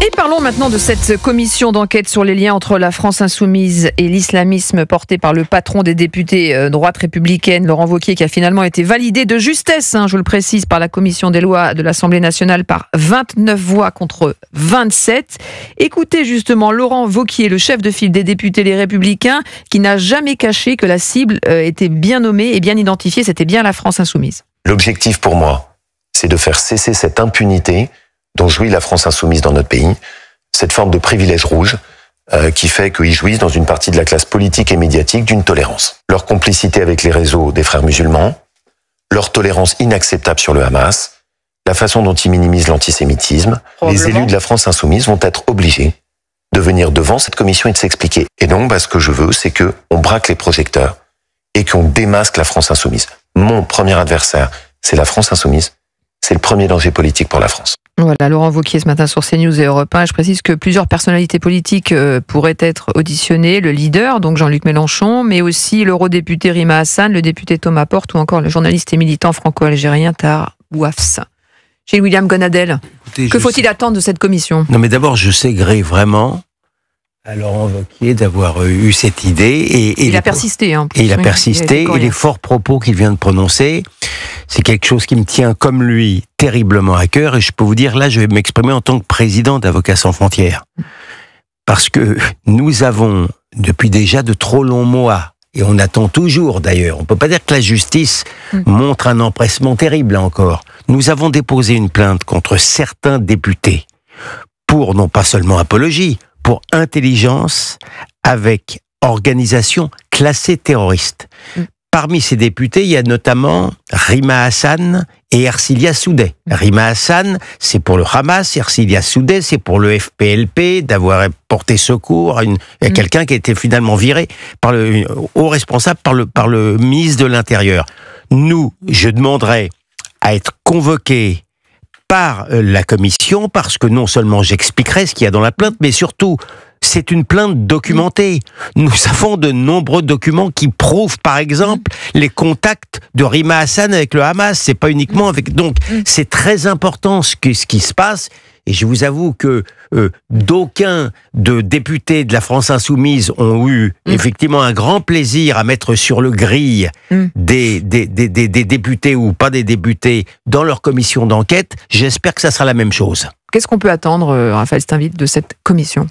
Et parlons maintenant de cette commission d'enquête sur les liens entre la France insoumise et l'islamisme portée par le patron des députés droite républicaine, Laurent Wauquiez, qui a finalement été validé de justesse, je le précise, par la commission des lois de l'Assemblée nationale par 29 voix contre 27. Écoutez justement Laurent Wauquiez, le chef de file des députés Les Républicains, qui n'a jamais caché que la cible était bien nommée et bien identifiée, c'était bien la France insoumise. L'objectif pour moi, c'est de faire cesser cette impunité dont jouit la France insoumise dans notre pays, cette forme de privilège rouge qui fait qu'ils jouissent dans une partie de la classe politique et médiatique d'une tolérance. Leur complicité avec les réseaux des frères musulmans, leur tolérance inacceptable sur le Hamas, la façon dont ils minimisent l'antisémitisme, les élus de la France insoumise vont être obligés de venir devant cette commission et de s'expliquer. Et donc, ce que je veux, c'est qu'on braque les projecteurs et qu'on démasque la France insoumise. Mon premier adversaire, c'est la France insoumise. C'est le premier danger politique pour la France. Voilà, Laurent Wauquiez ce matin sur CNews et Europe 1. Je précise que plusieurs personnalités politiques pourraient être auditionnées. Le leader, donc Jean-Luc Mélenchon, mais aussi l'eurodéputé Rima Hassan, le député Thomas Porte ou encore le journaliste et militant franco-algérien Tahar Ouafs. Chez William Gonadel, que faut-il attendre de cette commission ? Non, mais d'abord, je sais gré vraiment à Laurent Wauquiez d'avoir eu cette idée. Et il a persisté. Il a persisté, et les forts propos qu'il vient de prononcer, c'est quelque chose qui me tient, comme lui, terriblement à cœur. Et je peux vous dire, là, je vais m'exprimer en tant que président d'Avocats sans frontières. Parce que nous avons, depuis déjà de trop longs mois, et on attend toujours d'ailleurs, on ne peut pas dire que la justice montre un empressement terrible, là encore. Nous avons déposé une plainte contre certains députés pour, non pas seulement apologie, pour intelligence avec organisation classée terroriste. Parmi ces députés, il y a notamment Rima Hassan et Ercilia Soudeh. Rima Hassan, c'est pour le Hamas, Ercilia Soudeh, c'est pour le FPLP, d'avoir porté secours à quelqu'un qui a été finalement viré par le haut responsable, par le ministre de l'Intérieur. Nous, je demanderai à être convoqués par la commission, parce que non seulement j'expliquerai ce qu'il y a dans la plainte, mais surtout, c'est une plainte documentée. Nous avons de nombreux documents qui prouvent, par exemple, les contacts de Rima Hassan avec le Hamas. C'est pas uniquement avec... Donc, c'est très important ce qui se passe. Et je vous avoue que d'aucuns de députés de la France insoumise ont eu effectivement un grand plaisir à mettre sur le grill des députés ou pas des députés dans leur commission d'enquête. J'espère que ça sera la même chose. Qu'est-ce qu'on peut attendre, Raphaël Steinville, de cette commission ?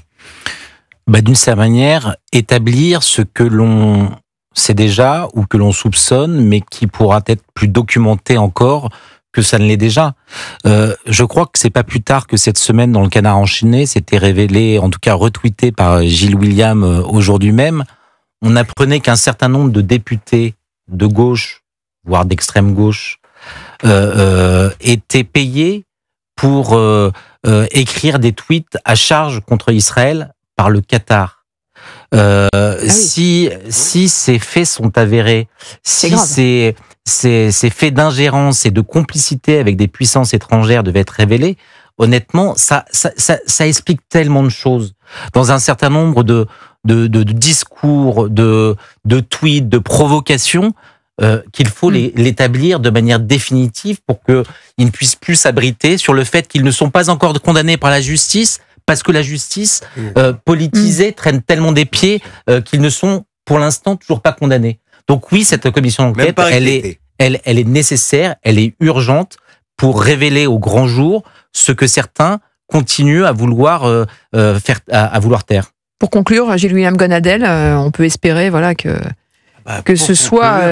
D'une certaine manière, établir ce que l'on sait déjà ou que l'on soupçonne, mais qui pourra être plus documenté encore que ça ne l'est déjà. Je crois que c'est pas plus tard que cette semaine dans le Canard enchaîné, c'était révélé, en tout cas retweeté par Gilles William aujourd'hui même, on apprenait qu'un certain nombre de députés de gauche, voire d'extrême gauche, étaient payés pour écrire des tweets à charge contre Israël par le Qatar. Si ces faits sont avérés, si ces faits d'ingérence et de complicité avec des puissances étrangères devaient être révélés, honnêtement, ça explique tellement de choses. Dans un certain nombre de discours, de tweets, de provocations, qu'il faut l'établir de manière définitive pour qu'ils ne puissent plus s'abriter sur le fait qu'ils ne sont pas encore condamnés par la justice, parce que la justice politisée traîne tellement des pieds qu'ils ne sont pour l'instant toujours pas condamnés. Donc oui, cette commission d'enquête, elle est nécessaire, elle est urgente pour révéler au grand jour ce que certains continuent à vouloir taire. Pour conclure, Gilles William Gonadel, on peut espérer que ce soit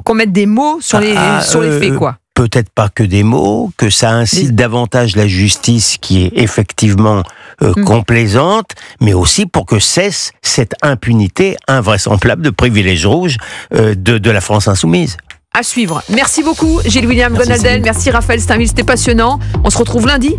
qu'on mette des mots sur les faits, quoi. Peut-être pas que des mots, que ça incite davantage la justice qui est effectivement complaisante, mais aussi pour que cesse cette impunité invraisemblable de privilège rouge de la France insoumise. À suivre. Merci beaucoup Gilles William Gonadel, merci Raphaël Steinville, c'était passionnant. On se retrouve lundi